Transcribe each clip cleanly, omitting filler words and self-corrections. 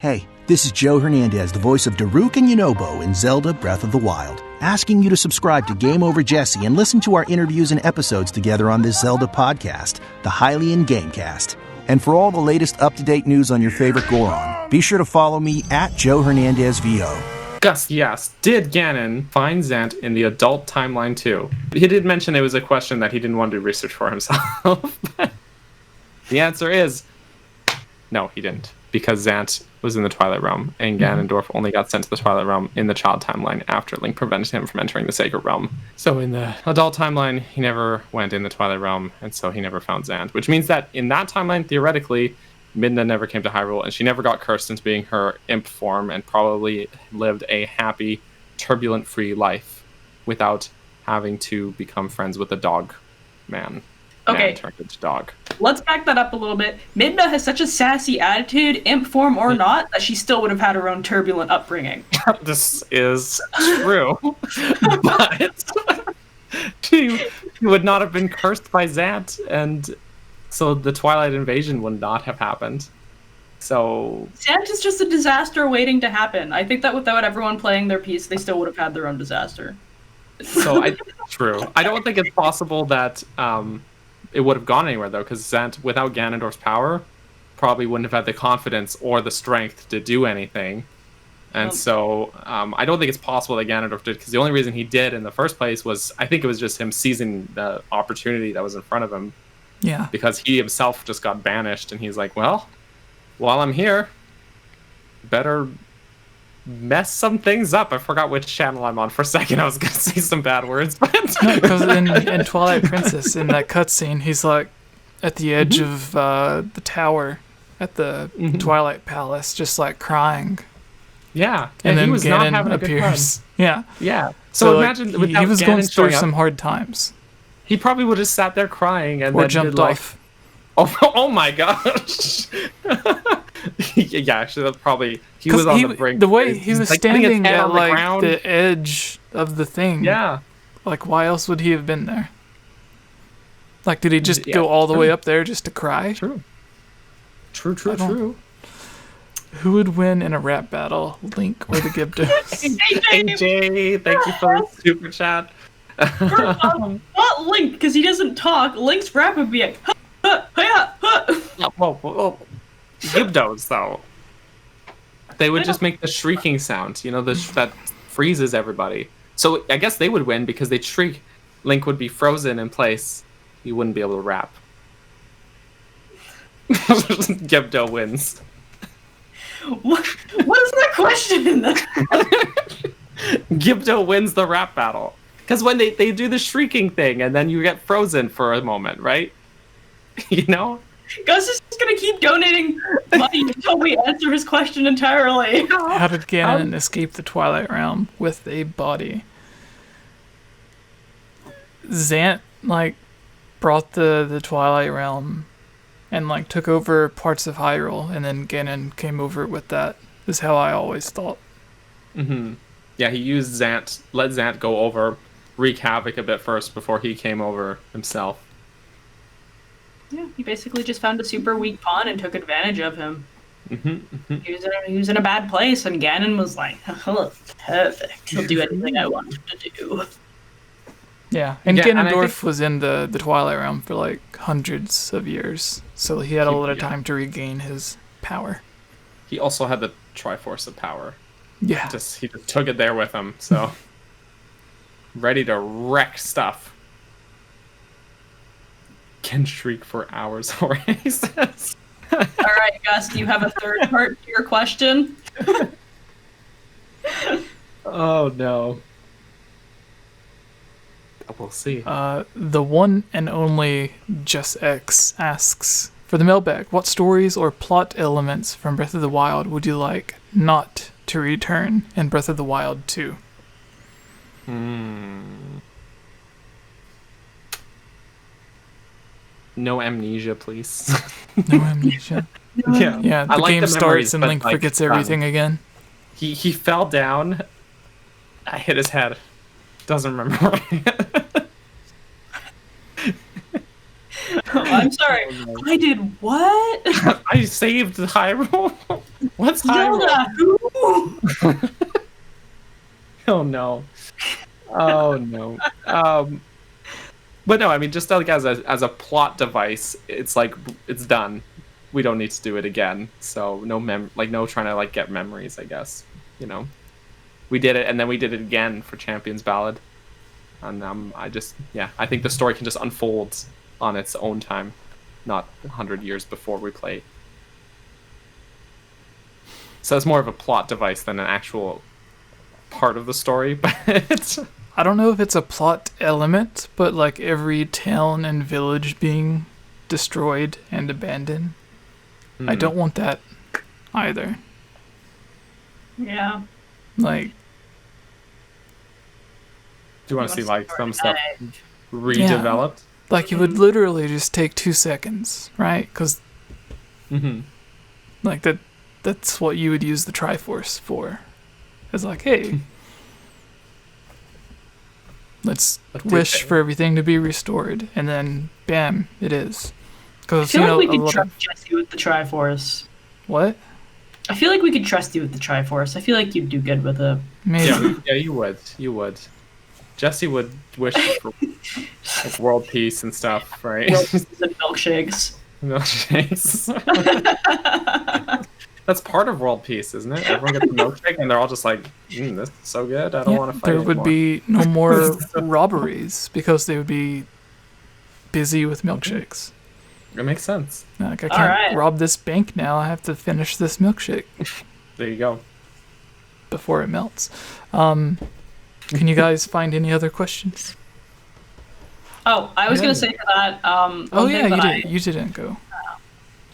Hey, this is Joe Hernandez, the voice of Daruk and Yunobo in Zelda Breath of the Wild, asking you to subscribe to Game Over Jesse and listen to our interviews and episodes together on this Zelda podcast, the Hylian Gamecast. And for all the latest up-to-date news on your favorite Goron, be sure to follow me at Joe Hernandez VO. Gus, yes. Did Ganon find Zant in the adult timeline too? He did mention it was a question that he didn't want to do research for himself. The answer is no, he didn't. Because Zant was in the Twilight Realm, and Ganondorf only got sent to the Twilight Realm in the child timeline after Link prevented him from entering the Sacred Realm. So in the adult timeline, he never went in the Twilight Realm, and so he never found Zant. Which means that in that timeline, theoretically, Midna never came to Hyrule, and she never got cursed into being her imp form, and probably lived a happy, turbulent-free life without having to become friends with a dog man. Okay. Man turned into dog. Let's back that up a little bit. Midna has such a sassy attitude, imp form or not, that she still would have had her own turbulent upbringing. This is true. But she would not have been cursed by Zant, and so the Twilight Invasion would not have happened. So Zant is just a disaster waiting to happen. I think that without everyone playing their piece, they still would have had their own disaster. So true. I don't think it's possible that it would have gone anywhere, though, because Zant, without Ganondorf's power, probably wouldn't have had the confidence or the strength to do anything. And so I don't think it's possible that Ganondorf did, because the only reason he did in the first place was, I think it was just him seizing the opportunity that was in front of him. Yeah. Because he himself just got banished, and he's like, well, while I'm here, better mess some things up. I forgot which channel I'm on for a second. I was going to say some bad words, but... No, because in Twilight Princess, in that cutscene, he's like at the edge of the tower at the Twilight Palace, just like crying. Yeah, and then he was Ganon not having appears. A good time. Yeah. Yeah. So imagine like, he was Ganon going through up, some hard times. He probably would have sat there crying and or then jumped did, like, off. Oh my gosh. Yeah, actually, that's probably... He was on the brink. The way he was like, standing at like the edge of the thing. Yeah. Like, why else would he have been there? Like, did he just go all the way up there just to cry? True. True. Who would win in a rap battle, Link or the Gyptos? AJ, thank you for the super chat. Not Link, because he doesn't talk. Link's rap would be like, Whoa. Gyptos, though. They would just make the shrieking sound, you know, that freezes everybody. So I guess they would win because they'd shriek. Link would be frozen in place. He wouldn't be able to rap. Gypto wins. What is the question? Gypto wins the rap battle. Because when they do the shrieking thing, and then you get frozen for a moment, right? You know? Gus is just gonna keep donating money until we answer his question entirely. How did Ganon escape the Twilight Realm with a body? Zant, like, brought the Twilight Realm and, like, took over parts of Hyrule, and then Ganon came over with that, is how I always thought. Mm-hmm. Yeah, he used Zant, let Zant go over, wreak havoc a bit first before he came over himself. Yeah, he basically just found a super weak pawn and took advantage of him. Mm-hmm. He was in a bad place, and Ganon was like, oh, perfect. He'll do anything I want him to do. Yeah, and Ganondorf was in the Twilight Realm for like hundreds of years, so he had a lot of time to regain his power. He also had the Triforce of Power. Yeah. He just took it there with him, so... ready to wreck stuff. Can shriek for hours, Jorge says. Alright, Gus, do you have a third part to your question? Oh, no. We'll see. The one and only Just X asks, for the mailbag, what stories or plot elements from Breath of the Wild would you like not to return in Breath of the Wild 2? No amnesia, please. No amnesia? Yeah, the game starts and Link forgets everything again. He fell down. I hit his head. Doesn't remember. I'm sorry. I did what? I saved Hyrule. What's Hyrule? Zelda, who? Oh no. Oh no. But no, I mean, just like as a plot device, it's like it's done. We don't need to do it again. So no no trying to like get memories, I guess. You know, we did it, and then we did it again for Champions Ballad, and I think the story can just unfold on its own time, not 100 years before we play. So it's more of a plot device than an actual part of the story, but. I don't know if it's a plot element, but like every town and village being destroyed and abandoned. I don't want that either. Yeah. Like, do you want to see like some stuff redeveloped? Yeah. Like, it would literally just take 2 seconds, right? Because like that's what you would use the Triforce for. It's like, hey, let's wish for everything to be restored, and then bam, it is. Because I feel like we could trust Jesse with the Triforce. What? I feel like we could trust you with the Triforce. I feel like you'd do good with it. Maybe. Yeah, you would. You would. Jesse would wish for like world peace and stuff, right? World peace and milkshakes. Milkshakes. That's part of world peace, isn't it? Everyone gets a milkshake, and they're all just like, "This is so good. I don't want to fight." There would be no more robberies because they would be busy with milkshakes. It makes sense. Like, I can't rob this bank now. I have to finish this milkshake. There you go. Before it melts. Can you guys find any other questions? Oh, I was gonna say for that. You didn't go.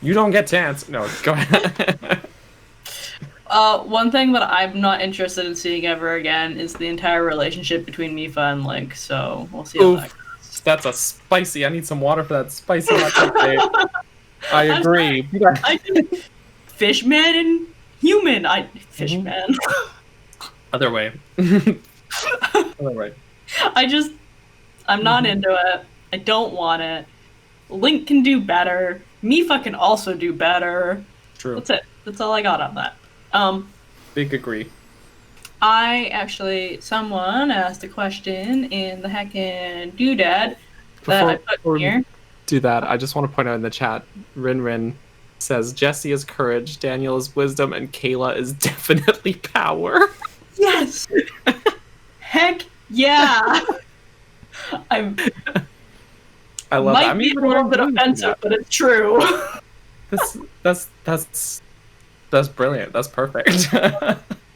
You don't get to answer. No, go ahead. One thing that I'm not interested in seeing ever again is the entire relationship between Mipha and Link. So we'll see how that goes. That's a spicy. I need some water for that spicy latte. I agree. Fishman and human. Fishman. Other way. Other way. I'm not into it. I don't want it. Link can do better. Mipha can also do better. True. That's it. That's all I got on that. Big agree. Someone asked a question in the heckin' doodad that I put here. Do that. I just want to point out in the chat, Rin says Jesse is courage, Daniel is wisdom, and Kayla is definitely power. Yes. Heck yeah. I love that. I mean, be a little bit offensive, but it's true. That's brilliant. That's perfect. 10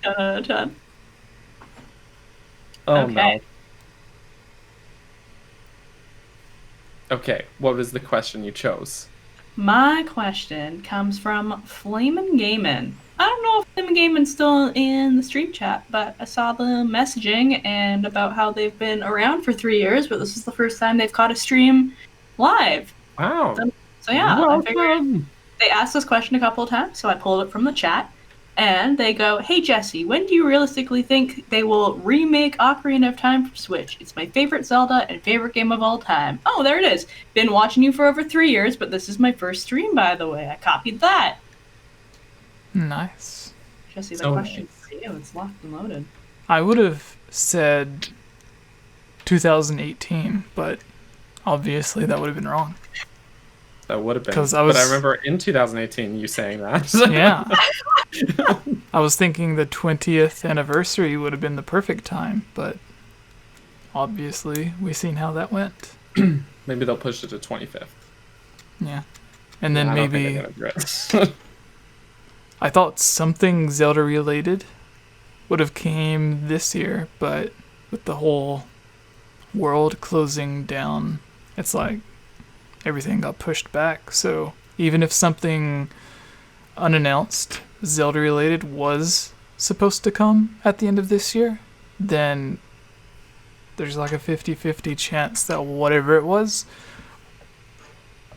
out of 10. Oh Okay. no. Okay, what was the question you chose? My question comes from Flamin' Gamin'. I don't know if Flamin' Gamin's still in the stream chat, but I saw them messaging and about how they've been around for 3 years, but this is the first time they've caught a stream live. Wow. So yeah, Welcome. I figured they asked this question a couple of times, so I pulled it from the chat. And they go, "Hey Jesse, when do you realistically think they will remake Ocarina of Time for Switch? It's my favorite Zelda and favorite game of all time." Oh, there it is. Been watching you for over 3 years, but this is my first stream, by the way. I copied that. Nice. Jesse, the question for you. It's locked and loaded. I would have said 2018, but obviously that would have been wrong. That would have been. But I remember in 2018 you saying that. Yeah. I was thinking the 20th anniversary would have been the perfect time, but obviously we've seen how that went. Maybe they'll push it to 25th. Yeah. And then I don't maybe think they're gonna do it. I thought something Zelda related would have came this year, but with the whole world closing down, it's like everything got pushed back. So even if something unannounced Zelda related was supposed to come at the end of this year, then there's like a 50-50 chance that whatever it was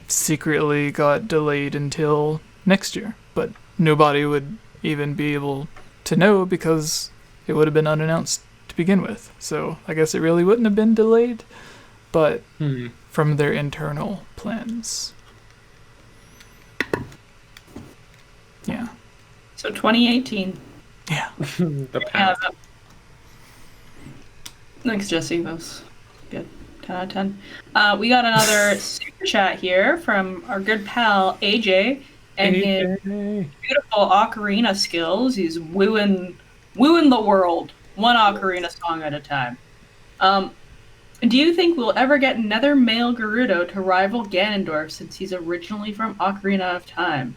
secretly got delayed until next year. But nobody would even be able to know because it would have been unannounced to begin with. So I guess it really wouldn't have been delayed, but from their internal plans. Yeah. So 2018. Yeah. The Yeah. past. Thanks, Jesse. That was good. 10 out of 10. We got another super chat here from our good pal AJ and his beautiful ocarina skills. He's wooing the world, one ocarina song at a time. Do you think we'll ever get another male Gerudo to rival Ganondorf since he's originally from Ocarina of Time?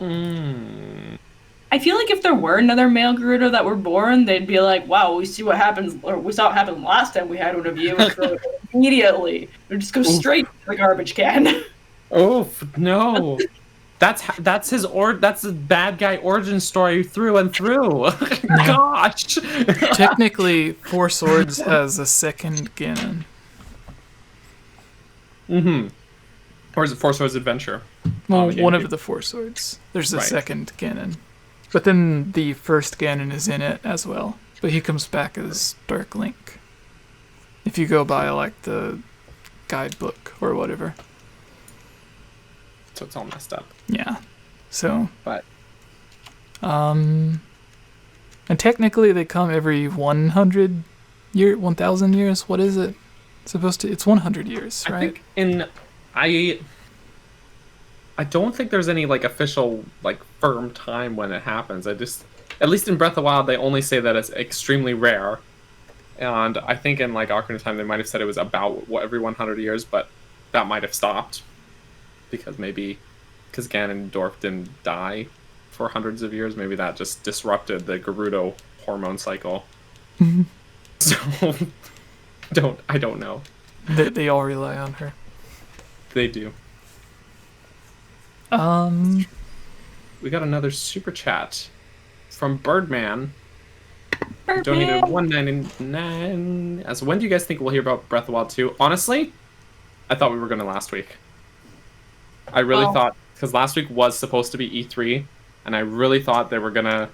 I feel like if there were another male Gerudo that were born, they'd be like, wow, we see what happens, or we saw what happened last time we had one of you, and throw it immediately. Or just go straight to the garbage can. Oh, no. That's the bad guy origin story through and through. Gosh. Technically, Four Swords has a second Ganon. Or is it Four Swords Adventure? Well, one of the Four Swords. There's a second Ganon. But then the first Ganon is in it as well. But he comes back as Dark Link. If you go by, like, the guidebook or whatever. So it's all messed up. Yeah. So. But. And technically they come every 1,000 years. What is it supposed to? It's 100 years, right? I think I don't think there's any like official like firm time when it happens. At least in Breath of the Wild they only say that it's extremely rare. And I think in like Ocarina of Time they might have said it was about every 100 years, but that might have stopped. Because Ganondorf didn't die for hundreds of years, maybe that just disrupted the Gerudo hormone cycle. So, I don't know. They all rely on her. They do. We got another super chat from Birdman. Donated $1.99. So when do you guys think we'll hear about Breath of the Wild 2? Honestly, I thought we were going to last week. I really thought, because last week was supposed to be E3, and I really thought they were going to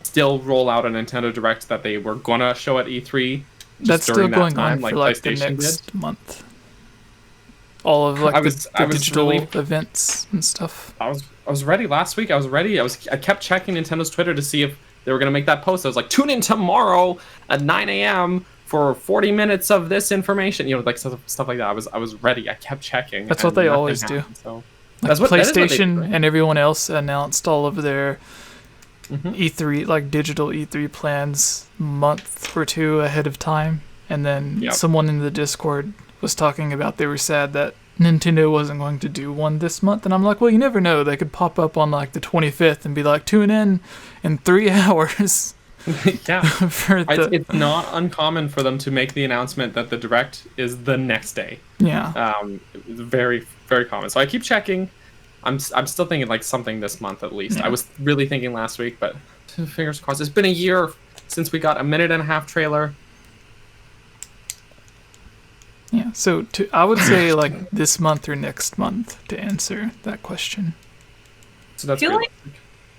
still roll out a Nintendo Direct that they were going to show at E3. That's still going on for like the next month. All of like the digital events and stuff. I was ready last week. I kept checking Nintendo's Twitter to see if they were going to make that post. I was like, tune in tomorrow at 9 a.m. for 40 minutes of this information. You know, like stuff like that. I was ready. I kept checking. That's what they always do. So. Like PlayStation and everyone else announced all of their E3, like digital E3 plans month or two ahead of time. And then someone in the Discord was talking about they were sad that Nintendo wasn't going to do one this month. And I'm like, well, you never know. They could pop up on like the 25th and be like, tune in 3 hours. Yeah. It's not uncommon for them to make the announcement that the Direct is the next day. Yeah. Very, very common. So I keep checking. I'm still thinking like something this month at least. I was really thinking last week, but fingers crossed. It's been a year since we got a 1.5-minute trailer. Yeah, so I would say like this month or next month to answer that question. So that's I feel like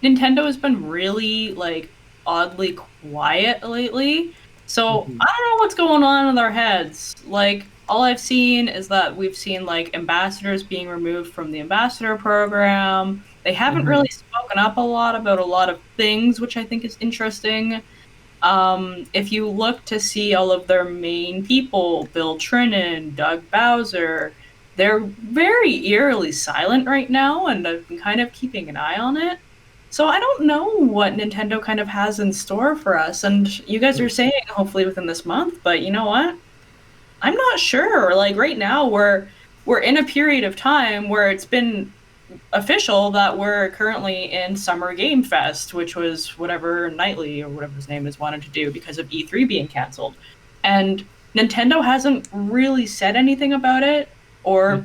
Nintendo has been really like oddly quiet lately. So I don't know what's going on in their heads. Like all I've seen is that we've seen like ambassadors being removed from the ambassador program. They haven't really spoken up a lot about a lot of things, which I think is interesting. If you look to see all of their main people, Bill Trinan, Doug Bowser, they're very eerily silent right now, and I've been kind of keeping an eye on it. So I don't know what Nintendo kind of has in store for us, and you guys are saying hopefully within this month, but you know what? I'm not sure. Like right now, we're in a period of time where it's been official that we're currently in Summer Game Fest, which was whatever Knightley or whatever his name is wanted to do because of E3 being canceled. And Nintendo hasn't really said anything about it or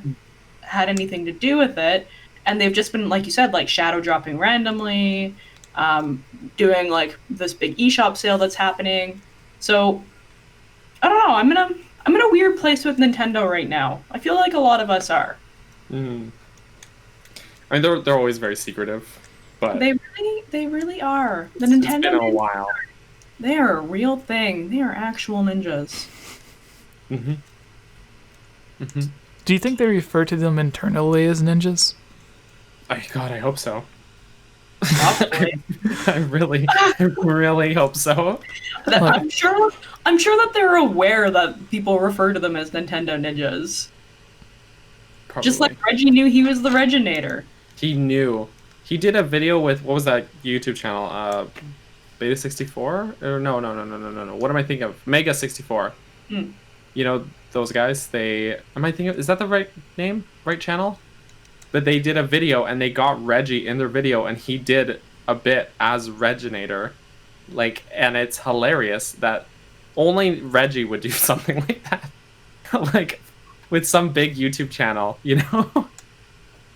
had anything to do with it. And they've just been, like you said, like shadow dropping randomly, doing like this big eShop sale that's happening. So I don't know. I'm in a weird place with Nintendo right now. I feel like a lot of us are. I mean, they're always very secretive, but they really are. The Nintendo. It's been a while. They are a real thing. They are actual ninjas. Do you think they refer to them internally as ninjas? God, I hope so. Probably. I really hope so. I'm sure that they're aware that people refer to them as Nintendo ninjas. Probably. Just like Reggie knew he was the Reginator. He knew. He did a video with, what was that YouTube channel? Beta 64? Or no. What am I thinking of? Mega 64. Hmm. You know those guys? Am I thinking of, is that the right name? Right channel? But they did a video and they got Reggie in their video and he did a bit as Reginator. Like, and it's hilarious that only Reggie would do something like that. Like, with some big YouTube channel, you know?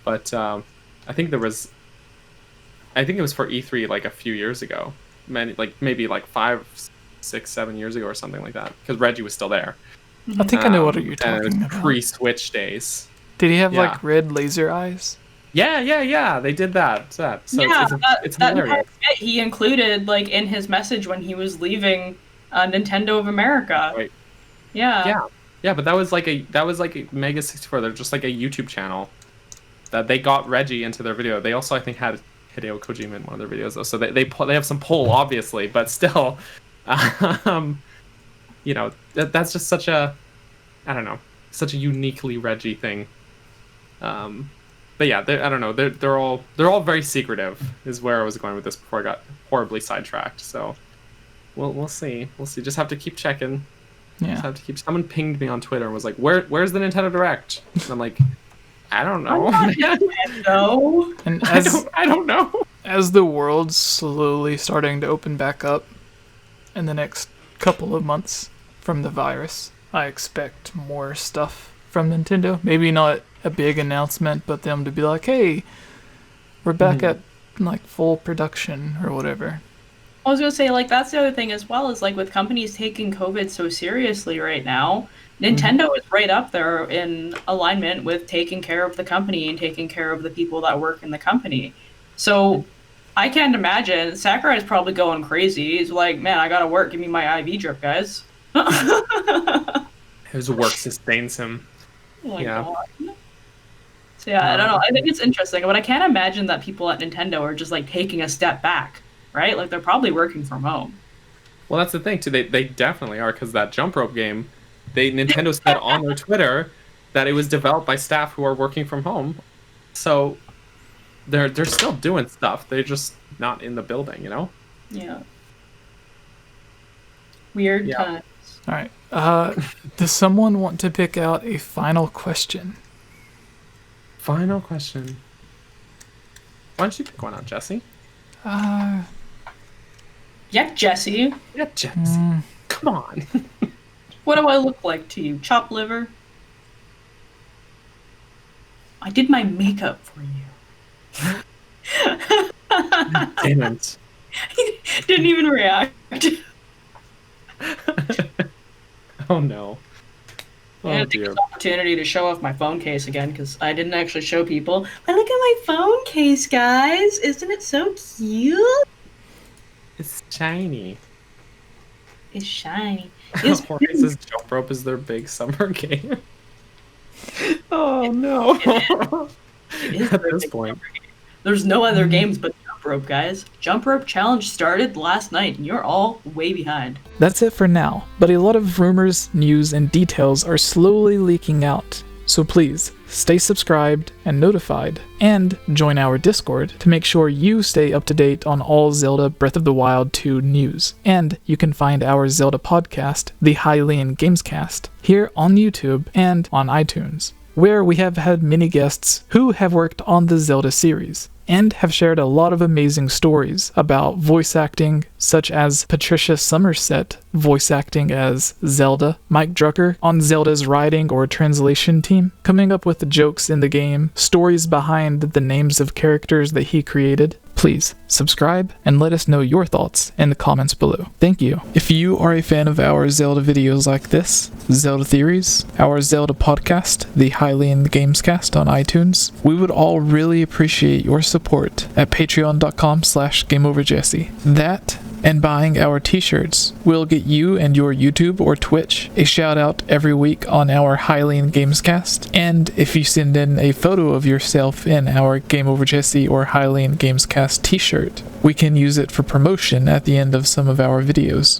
But I think it was for E3 like a few years ago. Maybe 5, 6, 7 years ago or something like that. Because Reggie was still there. I think I know what you're talking and it was about. Pre-Switch days. Did he have like red laser eyes? Yeah. They did that. So it's hilarious. That he included like in his message when he was leaving Nintendo of America. Right. Yeah. Yeah, but that was like a Mega 64. They're just like a YouTube channel that they got Reggie into their video. They also, I think, had Hideo Kojima in one of their videos though. So they have some pull, obviously, but still, you know, that's just such a, I don't know, such a uniquely Reggie thing. But yeah, I don't know. They're all very secretive. Is where I was going with this before I got horribly sidetracked. So we'll see. Just have to keep checking. Yeah. Just have to keep. Someone pinged me on Twitter and was like, "Where's the Nintendo Direct?" And I'm like, I don't know. No. And I don't know. As the world's slowly starting to open back up in the next couple of months from the virus, I expect more stuff from Nintendo. Maybe not a big announcement, but them to be like, hey, we're back at like full production or whatever. I was gonna say, like, that's the other thing as well, is like with companies taking COVID so seriously right now, Nintendo is right up there in alignment with taking care of the company and taking care of the people that work in the company. So I can't imagine Sakurai's probably going crazy. He's like, man, I gotta work, give me my IV drip, guys. His work sustains him. Oh my God. So yeah, I don't know. I think it's interesting, but I can't imagine that people at Nintendo are just like taking a step back, right? Like they're probably working from home. Well, that's the thing too. They definitely are, because that jump rope game, Nintendo said on their Twitter that it was developed by staff who are working from home. So they're still doing stuff. They're just not in the building, you know? Yeah. Weird times. All right. Does someone want to pick out a final question? Final question. Why don't you pick one out, Jesse? Yeah, Jesse. Yeah, Jesse. Come on. What do I look like to you? Chopped liver? I did my makeup for you. Didn't. He didn't even react. Oh no. I'm gonna take this opportunity to show off my phone case again, because I didn't actually show people. But look at my phone case, guys! Isn't it so cute? It's shiny. It's shiny. Horace's jump rope is their big summer game. Oh no. It is At this point. There's no other games but jump rope, guys. Jump rope challenge started last night, and you're all way behind. That's it for now, but a lot of rumors, news, and details are slowly leaking out. So please, stay subscribed and notified, and join our Discord to make sure you stay up to date on all Zelda Breath of the Wild 2 news. And you can find our Zelda podcast, the Hylian Gamescast, here on YouTube and on iTunes, where we have had many guests who have worked on the Zelda series, and have shared a lot of amazing stories about voice acting, such as Patricia Somerset voice acting as Zelda, Mike Drucker on Zelda's writing or translation team, coming up with the jokes in the game, stories behind the names of characters that he created. Please subscribe and let us know your thoughts in the comments below. Thank you. If you are a fan of our Zelda videos like this, Zelda Theories, our Zelda podcast, the Hylian Gamescast on iTunes, we would all really appreciate your support at patreon.com/GameOverJesse. That and buying our t-shirts. We'll get you and your YouTube or Twitch a shout out every week on our Hylian Gamescast, and if you send in a photo of yourself in our 𝐵𝐴𝐺𝐸 or Hylian Gamescast t-shirt, we can use it for promotion at the end of some of our videos.